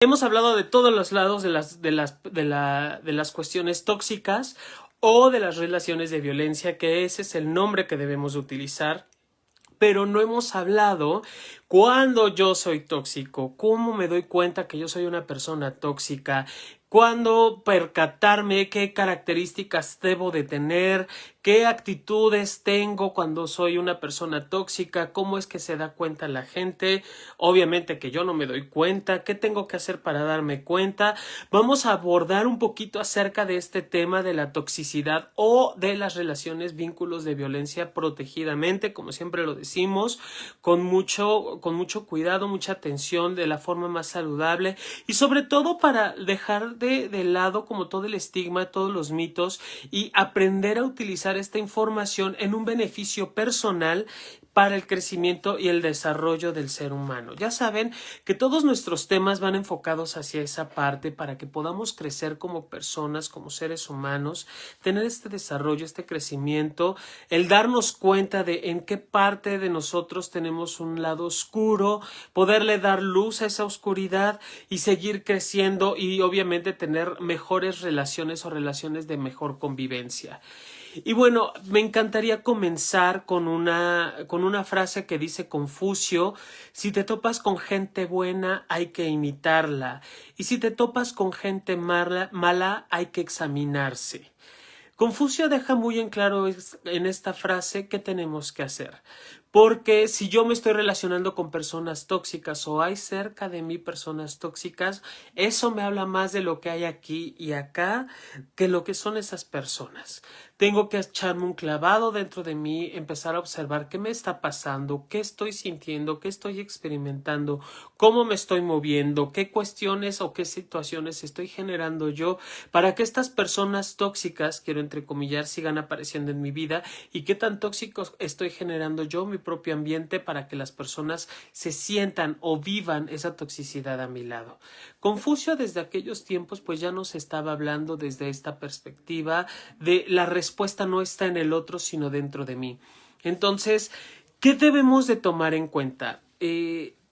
Hemos hablado de todos los lados de las cuestiones tóxicas o de las relaciones de violencia, que ese es el nombre que debemos utilizar, pero no hemos hablado cuando yo soy tóxico, cómo me doy cuenta que yo soy una persona tóxica, cuándo percatarme, qué características debo de tener, qué actitudes tengo cuando soy una persona tóxica, cómo es que se da cuenta la gente, obviamente que yo no me doy cuenta, qué tengo que hacer para darme cuenta. Vamos a abordar un poquito acerca de este tema de la toxicidad o de las relaciones, vínculos de violencia protegidamente, como siempre lo decimos, con mucho cuidado, mucha atención, de la forma más saludable y sobre todo para dejar de lado como todo el estigma, todos los mitos y aprender a utilizar esta información en un beneficio personal para el crecimiento y el desarrollo del ser humano. Ya saben que todos nuestros temas van enfocados hacia esa parte para que podamos crecer como personas, como seres humanos, tener este desarrollo, este crecimiento, el darnos cuenta de en qué parte de nosotros tenemos un lado oscuro, poderle dar luz a esa oscuridad y seguir creciendo y obviamente tener mejores relaciones o relaciones de mejor convivencia. Y bueno, me encantaría comenzar con una frase que dice Confucio: si te topas con gente buena hay que imitarla, y si te topas con gente mala hay que examinarse. Confucio deja muy en claro en esta frase qué tenemos que hacer. Porque si yo me estoy relacionando con personas tóxicas o hay cerca de mí personas tóxicas, eso me habla más de lo que hay aquí y acá que lo que son esas personas. Tengo que echarme un clavado dentro de mí, empezar a observar qué me está pasando, qué estoy sintiendo, qué estoy experimentando, cómo me estoy moviendo, qué cuestiones o qué situaciones estoy generando yo para que estas personas tóxicas, quiero entrecomillar, sigan apareciendo en mi vida, y qué tan tóxicos estoy generando yo mi propio ambiente para que las personas se sientan o vivan esa toxicidad a mi lado. Confucio desde aquellos tiempos pues ya nos estaba hablando desde esta perspectiva de la respuesta no está en el otro sino dentro de mí. Entonces, ¿qué debemos de tomar en cuenta?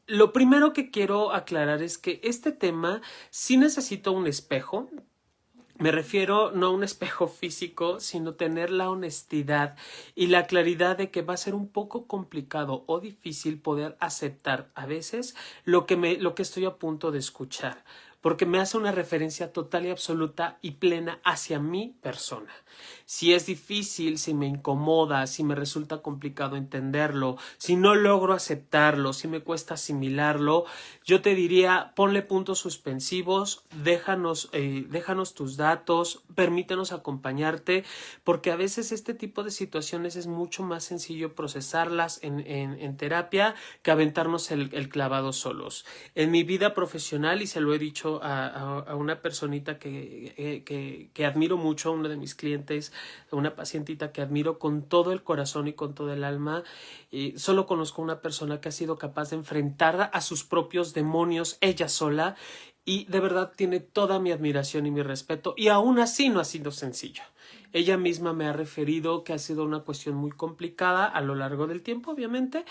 Lo primero que quiero aclarar es que este tema sí necesita un espejo. Me refiero no a un espejo físico, sino tener la honestidad y la claridad de que va a ser un poco complicado o difícil poder aceptar a veces lo que estoy a punto de escuchar, porque me hace una referencia total y absoluta y plena hacia mi persona. Si es difícil, si me incomoda, si me resulta complicado entenderlo, si no logro aceptarlo, si me cuesta asimilarlo, yo te diría, ponle puntos suspensivos, déjanos tus datos, permítenos acompañarte, porque a veces este tipo de situaciones es mucho más sencillo procesarlas en terapia que aventarnos el clavado solos. En mi vida profesional, y se lo he dicho a una personita que admiro mucho, uno de mis clientes, una pacientita que admiro con todo el corazón y con todo el alma, solo conozco una persona que ha sido capaz de enfrentar a sus propios demonios ella sola, y de verdad tiene toda mi admiración y mi respeto, y aún así no ha sido sencillo. Ella misma me ha referido que ha sido una cuestión muy complicada a lo largo del tiempo, obviamente,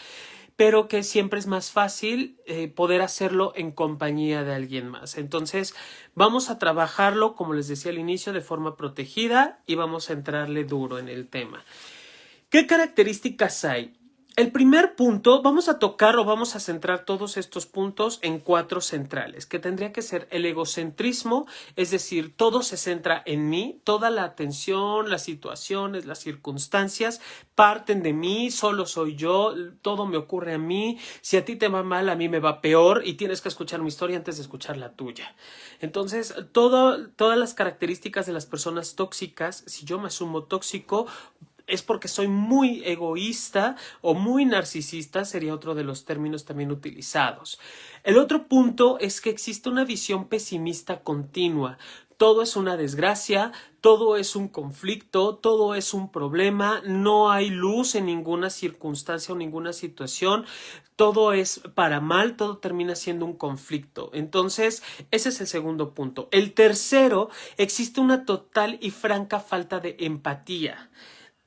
pero que siempre es más fácil poder hacerlo en compañía de alguien más. Entonces, vamos a trabajarlo, como les decía al inicio, de forma protegida y vamos a entrarle duro en el tema. ¿Qué características hay? El primer punto, vamos a tocar o vamos a centrar todos estos puntos en 4 centrales, que tendría que ser el egocentrismo, es decir, todo se centra en mí, toda la atención, las situaciones, las circunstancias parten de mí, solo soy yo, todo me ocurre a mí, si a ti te va mal, a mí me va peor y tienes que escuchar mi historia antes de escuchar la tuya. Entonces, todas las características de las personas tóxicas, si yo me asumo tóxico, es porque soy muy egoísta o muy narcisista, sería otro de los términos también utilizados. El otro punto es que existe una visión pesimista continua. Todo es una desgracia, todo es un conflicto, todo es un problema, no hay luz en ninguna circunstancia o ninguna situación, todo es para mal, todo termina siendo un conflicto. Entonces, ese es el segundo punto. El tercero, existe una total y franca falta de empatía.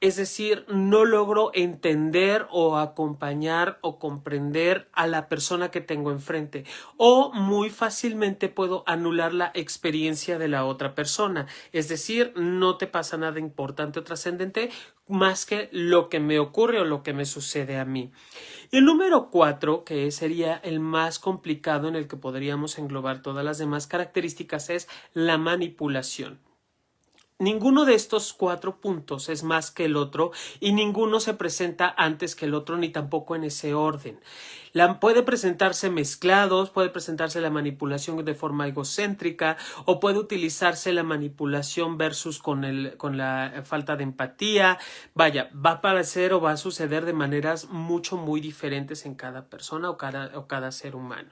Es decir, no logro entender o acompañar o comprender a la persona que tengo enfrente. O muy fácilmente puedo anular la experiencia de la otra persona. Es decir, no te pasa nada importante o trascendente más que lo que me ocurre o lo que me sucede a mí. Y el número 4, que sería el más complicado en el que podríamos englobar todas las demás características, es la manipulación. Ninguno de estos 4 puntos es más que el otro y ninguno se presenta antes que el otro ni tampoco en ese orden. Puede presentarse mezclados, puede presentarse la manipulación de forma egocéntrica o puede utilizarse la manipulación versus con la falta de empatía. Vaya, va a aparecer o va a suceder de maneras muy diferentes en cada persona o cada ser humano.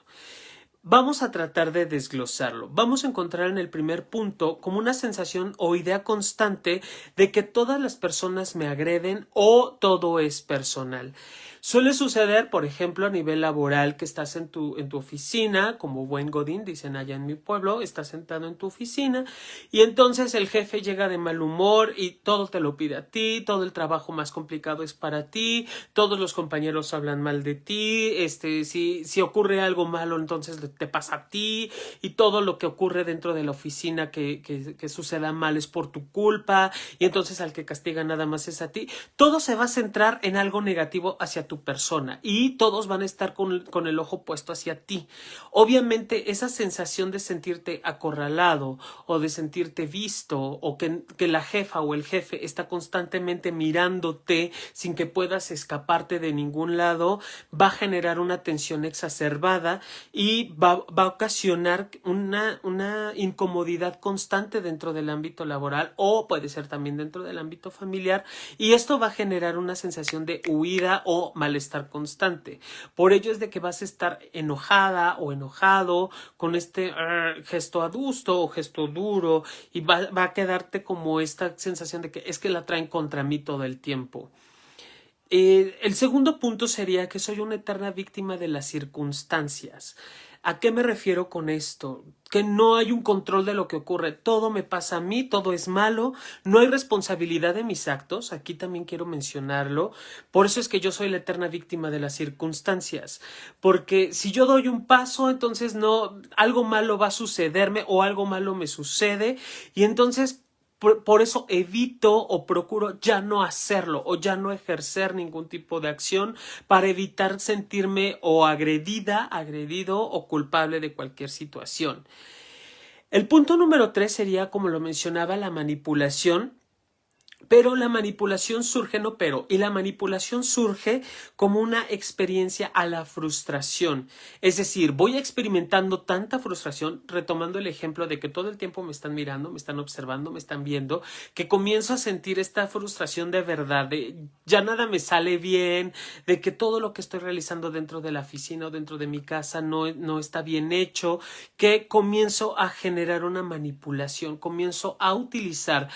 Vamos a tratar de desglosarlo. Vamos a encontrar en el primer punto como una sensación o idea constante de que todas las personas me agreden o todo es personal. Suele suceder, por ejemplo, a nivel laboral que estás en tu oficina, como buen godín, dicen allá en mi pueblo, estás sentado en tu oficina y entonces el jefe llega de mal humor y todo te lo pide a ti, todo el trabajo más complicado es para ti, todos los compañeros hablan mal de ti, si ocurre algo malo entonces te pasa a ti y todo lo que ocurre dentro de la oficina que suceda mal es por tu culpa y entonces al que castiga nada más es a ti. Todo se va a centrar en algo negativo hacia tu persona y todos van a estar con el ojo puesto hacia ti. Obviamente esa sensación de sentirte acorralado o de sentirte visto o que la jefa o el jefe está constantemente mirándote sin que puedas escaparte de ningún lado va a generar una tensión exacerbada y va a ocasionar una incomodidad constante dentro del ámbito laboral o puede ser también dentro del ámbito familiar y esto va a generar una sensación de huida o malestar constante. Por ello es de que vas a estar enojada o enojado con este gesto adusto o gesto duro y va a quedarte como esta sensación de que es que la traen contra mí todo el tiempo. El segundo punto sería que soy una eterna víctima de las circunstancias. ¿A qué me refiero con esto? Que no hay un control de lo que ocurre. Todo me pasa a mí, todo es malo, no hay responsabilidad de mis actos. Aquí también quiero mencionarlo. Por eso es que yo soy la eterna víctima de las circunstancias. Porque si yo doy un paso, entonces algo malo va a sucederme o algo malo me sucede y entonces por eso evito o procuro ya no hacerlo o ya no ejercer ningún tipo de acción para evitar sentirme o agredida, agredido o culpable de cualquier situación. El punto número 3 sería, como lo mencionaba, la manipulación. Pero la manipulación surge, y la manipulación surge como una experiencia a la frustración. Es decir, voy experimentando tanta frustración, retomando el ejemplo de que todo el tiempo me están mirando, me están observando, me están viendo, que comienzo a sentir esta frustración de verdad, de ya nada me sale bien, de que todo lo que estoy realizando dentro de la oficina o dentro de mi casa no está bien hecho, que comienzo a generar una manipulación, comienzo a utilizar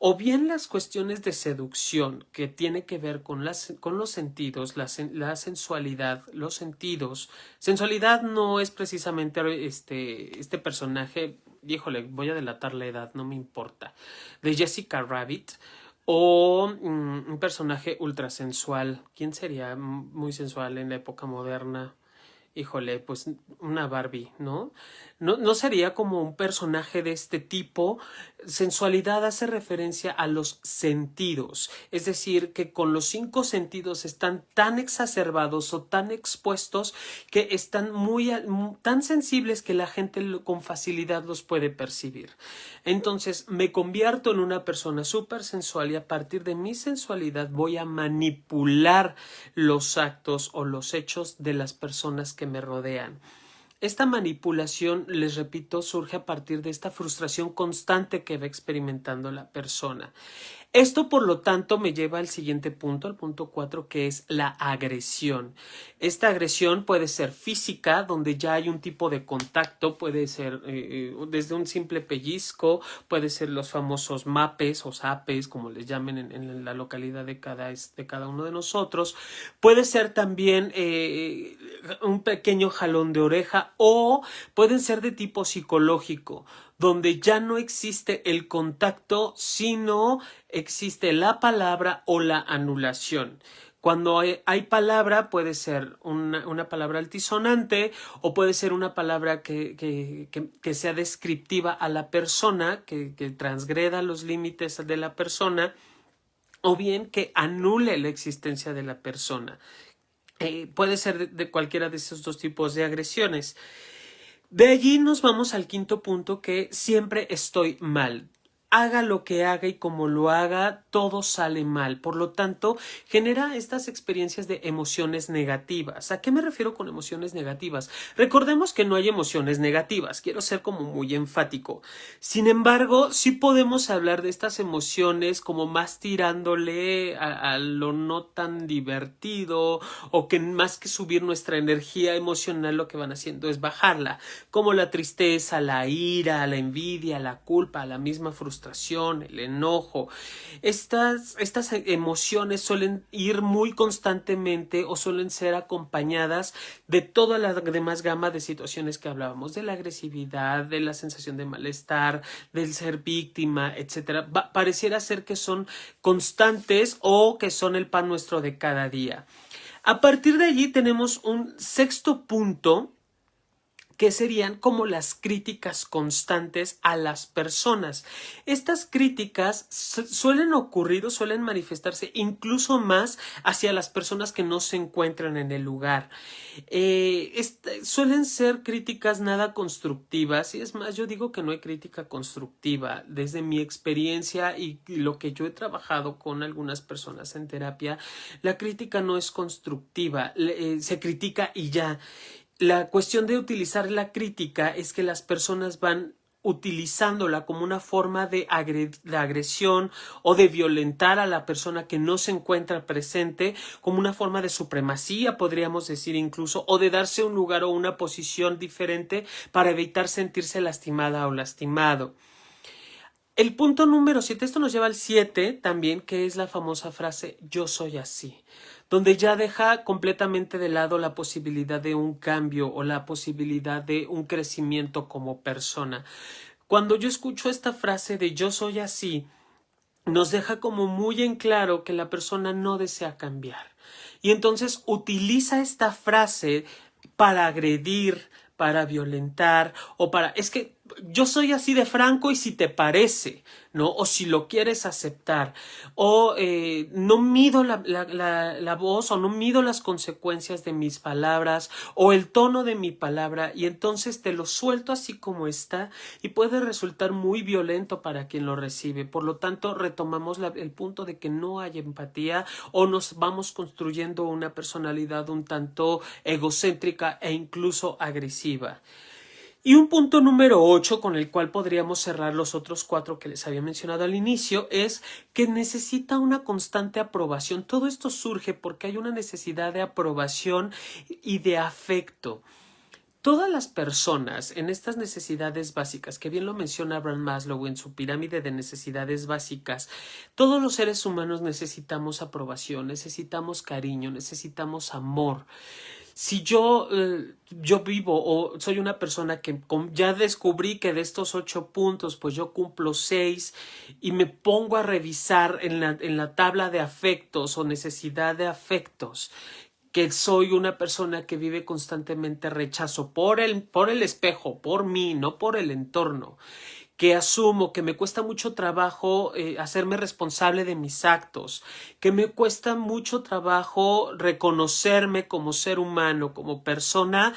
o bien las cuestiones de seducción que tiene que ver con los sentidos, la sensualidad, los sentidos. Sensualidad no es precisamente este personaje, híjole, voy a delatar la edad, no me importa, de Jessica Rabbit. O un personaje ultra sensual. ¿Quién sería muy sensual en la época moderna? Híjole, pues una Barbie, ¿no? No sería como un personaje de este tipo. Sensualidad hace referencia a los sentidos, es decir, que con los 5 sentidos están tan exacerbados o tan expuestos que están tan sensibles que la gente con facilidad los puede percibir. Entonces me convierto en una persona súper sensual y a partir de mi sensualidad voy a manipular los actos o los hechos de las personas que me rodean. Esta manipulación, les repito, surge a partir de esta frustración constante que va experimentando la persona. Esto, por lo tanto, me lleva al siguiente punto, al punto 4, que es la agresión. Esta agresión puede ser física, donde ya hay un tipo de contacto, puede ser desde un simple pellizco, puede ser los famosos mapes o zapes, como les llamen en la localidad de cada uno de nosotros. Puede ser también un pequeño jalón de oreja o pueden ser de tipo psicológico. donde ya no existe el contacto, sino existe la palabra o la anulación. Cuando hay palabra, puede ser una palabra altisonante o puede ser una palabra que sea descriptiva a la persona, que transgreda los límites de la persona, o bien que anule la existencia de la persona. Puede ser de cualquiera de esos dos tipos de agresiones. De allí nos vamos al quinto punto, que siempre estoy mal. Haga lo que haga y como lo haga, todo sale mal. Por lo tanto, genera estas experiencias de emociones negativas. ¿A qué me refiero con emociones negativas? Recordemos que no hay emociones negativas. Quiero ser como muy enfático. Sin embargo, sí podemos hablar de estas emociones como más tirándole a lo no tan divertido, o que más que subir nuestra energía emocional, lo que van haciendo es bajarla, como la tristeza, la ira, la envidia, la culpa, la misma frustración, el enojo. Estas emociones suelen ir muy constantemente o suelen ser acompañadas de toda la demás gama de situaciones que hablábamos, de la agresividad, de la sensación de malestar, del ser víctima, etcétera. Pareciera ser que son constantes o que son el pan nuestro de cada día. A partir de allí tenemos un sexto punto, que serían como las críticas constantes a las personas. Estas críticas suelen ocurrir o suelen manifestarse incluso más hacia las personas que no se encuentran en el lugar. Suelen ser críticas nada constructivas, y es más, yo digo que no hay crítica constructiva. Desde mi experiencia y lo que yo he trabajado con algunas personas en terapia, la crítica no es constructiva, se critica y ya. La cuestión de utilizar la crítica es que las personas van utilizándola como una forma de agresión o de violentar a la persona que no se encuentra presente, como una forma de supremacía, podríamos decir incluso, o de darse un lugar o una posición diferente para evitar sentirse lastimada o lastimado. El punto número 7, esto nos lleva al 7 también, que es la famosa frase "yo soy así", donde ya deja completamente de lado la posibilidad de un cambio o la posibilidad de un crecimiento como persona. Cuando yo escucho esta frase de "yo soy así", nos deja como muy en claro que la persona no desea cambiar. Y entonces utiliza esta frase para agredir, para violentar, o para... Es que yo soy así de franco y si te parece, ¿no? O si lo quieres aceptar, o no mido la voz, o no mido las consecuencias de mis palabras, o el tono de mi palabra, y entonces te lo suelto así como está, y puede resultar muy violento para quien lo recibe. Por lo tanto, retomamos el punto de que no hay empatía, o nos vamos construyendo una personalidad un tanto egocéntrica e incluso agresiva. Y un punto número 8, con el cual podríamos cerrar los otros 4 que les había mencionado al inicio, es que necesita una constante aprobación. Todo esto surge porque hay una necesidad de aprobación y de afecto. Todas las personas en estas necesidades básicas, que bien lo menciona Abraham Maslow en su pirámide de necesidades básicas, todos los seres humanos necesitamos aprobación, necesitamos cariño, necesitamos amor. Si yo vivo o soy una persona que ya descubrí que de estos 8 puntos, pues yo cumplo 6, y me pongo a revisar en la tabla de afectos o necesidad de afectos, que soy una persona que vive constantemente rechazo por el espejo, por mí, no por el entorno, que asumo que me cuesta mucho trabajo hacerme responsable de mis actos, que me cuesta mucho trabajo reconocerme como ser humano, como persona,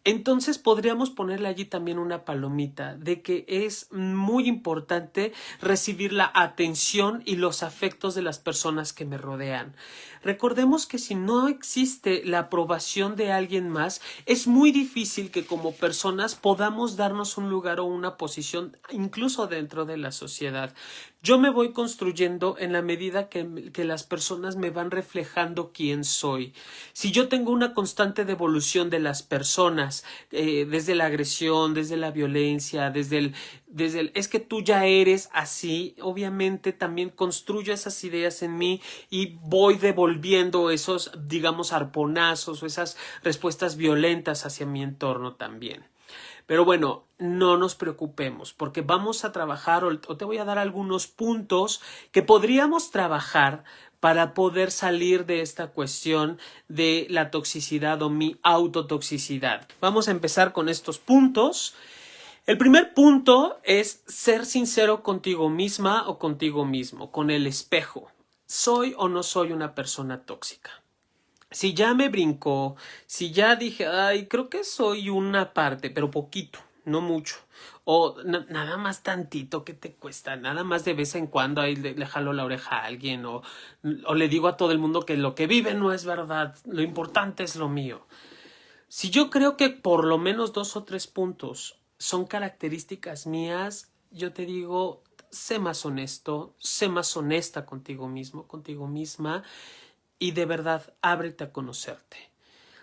entonces podríamos ponerle allí también una palomita de que es muy importante recibir la atención y los afectos de las personas que me rodean. Recordemos que si no existe la aprobación de alguien más, es muy difícil que como personas podamos darnos un lugar o una posición incluso dentro de la sociedad. Yo me voy construyendo en la medida que las personas me van reflejando quién soy. Si yo tengo una constante devolución de las personas, desde la agresión, desde la violencia, desde el es que tú ya eres así, obviamente también construyo esas ideas en mí y voy devolviendo esos, digamos, arponazos o esas respuestas violentas hacia mi entorno también. Pero bueno, no nos preocupemos porque vamos a trabajar o te voy a dar algunos puntos que podríamos trabajar para poder salir de esta cuestión de la toxicidad o mi autotoxicidad. Vamos a empezar con estos puntos. El primer punto es ser sincero contigo misma o contigo mismo, con el espejo. ¿Soy o no soy una persona tóxica? Si ya me brincó, si ya dije, ay, creo que soy una parte, pero poquito, no mucho. O nada más tantito que te cuesta, nada más de vez en cuando ahí le jalo la oreja a alguien o le digo a todo el mundo que lo que vive no es verdad, lo importante es lo mío. Si yo creo que por lo menos 2 o 3 puntos son características mías, yo te digo, sé más honesto, sé más honesta contigo mismo, contigo misma y de verdad ábrete a conocerte.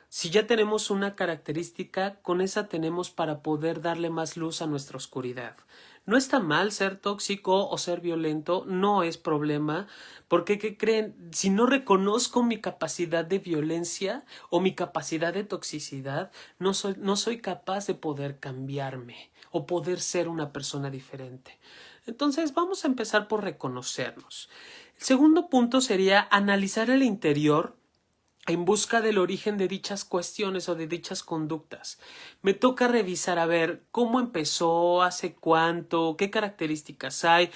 Si ya tenemos una característica, con esa tenemos para poder darle más luz a nuestra oscuridad. No está mal ser tóxico o ser violento, no es problema, porque ¿qué creen? Si no reconozco mi capacidad de violencia o mi capacidad de toxicidad, no soy capaz de poder cambiarme o poder ser una persona diferente. Entonces vamos a empezar por reconocernos. El segundo punto sería analizar el interior en busca del origen de dichas cuestiones o de dichas conductas. Me toca revisar a ver cómo empezó, hace cuánto, qué características hay.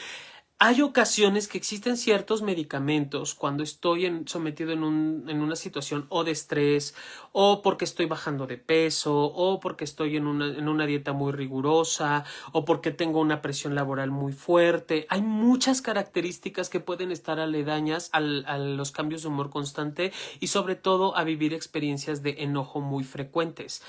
Hay ocasiones que existen ciertos medicamentos cuando estoy sometido en una situación o de estrés, o porque estoy bajando de peso, o porque estoy en una dieta muy rigurosa, o porque tengo una presión laboral muy fuerte. Hay muchas características que pueden estar aledañas a los cambios de humor constante y sobre todo a vivir experiencias de enojo muy frecuentes.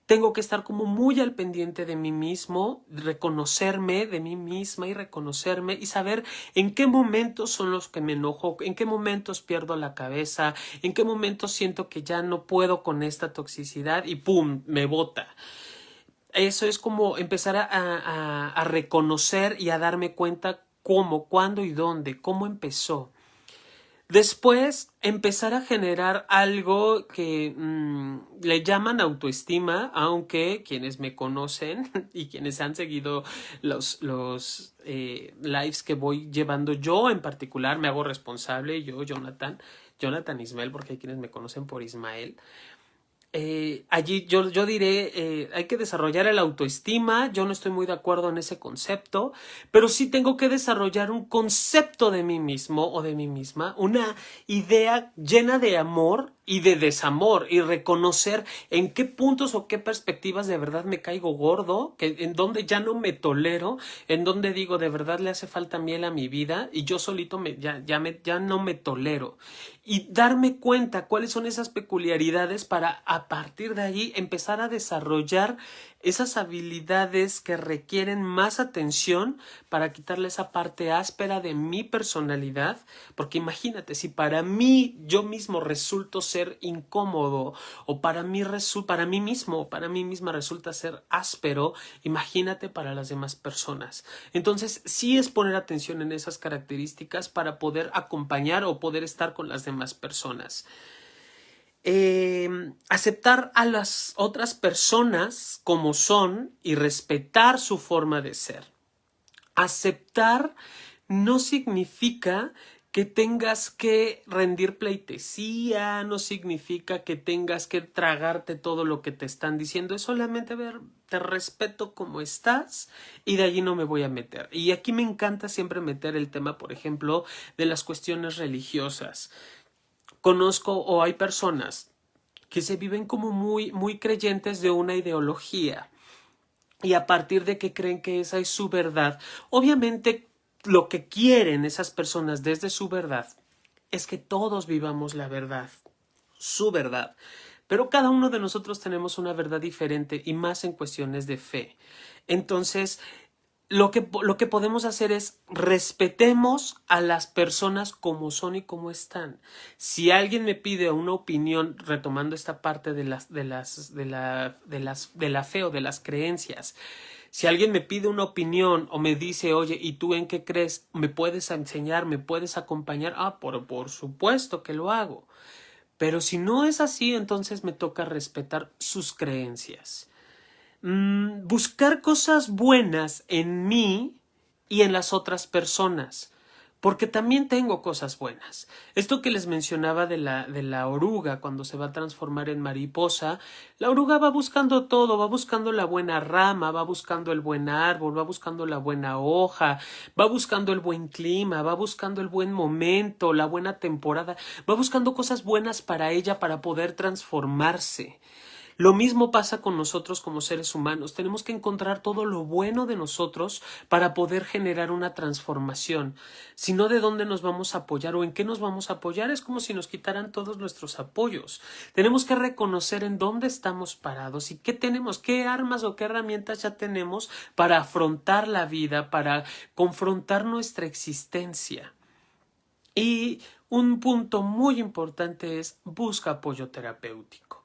Tengo que estar como muy al pendiente de mí mismo, reconocerme de mí misma y reconocerme y saber en qué momentos son los que me enojo, en qué momentos pierdo la cabeza, en qué momentos siento que ya no puedo con esta toxicidad y ¡pum! Me bota. Eso es como empezar a reconocer y a darme cuenta cómo, cuándo y dónde, cómo empezó. Después, empezar a generar algo que le llaman autoestima, aunque quienes me conocen y quienes han seguido los lives que voy llevando yo en particular, me hago responsable, yo, Jonathan Ismael, porque hay quienes me conocen por Ismael. Allí yo diré, hay que desarrollar el autoestima, yo no estoy muy de acuerdo en ese concepto, pero sí tengo que desarrollar un concepto de mí mismo o de mí misma, una idea llena de amor y de desamor y reconocer en qué puntos o qué perspectivas de verdad me caigo gordo, en donde ya no me tolero, en donde digo de verdad le hace falta miel a mi vida y yo solito ya no me tolero. Y darme cuenta cuáles son esas peculiaridades para a partir de allí empezar a desarrollar esas habilidades que requieren más atención para quitarle esa parte áspera de mi personalidad, porque imagínate, si para mí yo mismo resulto ser incómodo o para mí mismo, para mí misma resulta ser áspero, imagínate para las demás personas. Entonces, sí es poner atención en esas características para poder acompañar o poder estar con las demás personas. Aceptar a las otras personas como son y respetar su forma de ser. Aceptar no significa que tengas que rendir pleitesía, no significa que tengas que tragarte todo lo que te están diciendo, es solamente ver, te respeto como estás y de allí no me voy a meter. Y aquí me encanta siempre meter el tema, por ejemplo, de las cuestiones religiosas. Conozco o hay personas que se viven como muy creyentes de una ideología y a partir de que creen que esa es su verdad, obviamente lo que quieren esas personas desde su verdad es que todos vivamos la verdad, su verdad. Pero cada uno de nosotros tenemos una verdad diferente y más en cuestiones de fe. Entonces, lo que podemos hacer es respetemos a las personas como son y como están. Si alguien me pide una opinión, retomando esta parte de la fe o de las creencias, si alguien me pide una opinión o me dice, oye, ¿y tú en qué crees? ¿Me puedes enseñar? ¿Me puedes acompañar? Ah, por supuesto que lo hago. Pero si no es así, entonces me toca respetar sus creencias. buscar cosas buenas en mí y en las otras personas. Porque también tengo cosas buenas. Esto que les mencionaba de la oruga cuando se va a transformar en mariposa, la oruga va buscando todo, va buscando la buena rama, va buscando el buen árbol, va buscando la buena hoja, va buscando el buen clima, va buscando el buen momento, la buena temporada, va buscando cosas buenas para ella para poder transformarse. Lo mismo pasa con nosotros como seres humanos. Tenemos que encontrar todo lo bueno de nosotros para poder generar una transformación. Si no, ¿de dónde nos vamos a apoyar o en qué nos vamos a apoyar? Es como si nos quitaran todos nuestros apoyos. Tenemos que reconocer en dónde estamos parados y qué tenemos, qué armas o qué herramientas ya tenemos para afrontar la vida, para confrontar nuestra existencia. Y un punto muy importante es busca apoyo terapéutico.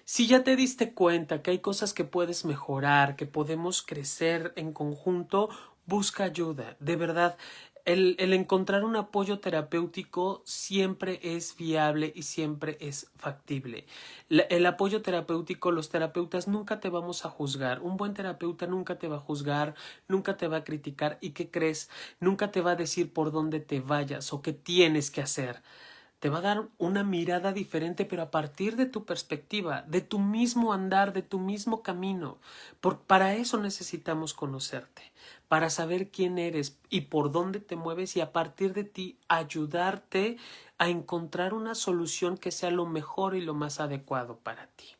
Si ya te diste cuenta que hay cosas que puedes mejorar, que podemos crecer en conjunto, busca ayuda. De verdad, el encontrar un apoyo terapéutico siempre es viable y siempre es factible. El apoyo terapéutico, los terapeutas nunca te vamos a juzgar. Un buen terapeuta nunca te va a juzgar, nunca te va a criticar. ¿Y qué crees? Nunca te va a decir por dónde te vayas o qué tienes que hacer. Te va a dar una mirada diferente, pero a partir de tu perspectiva, de tu mismo andar, de tu mismo camino. Para eso necesitamos conocerte, para saber quién eres y por dónde te mueves y a partir de ti ayudarte a encontrar una solución que sea lo mejor y lo más adecuado para ti.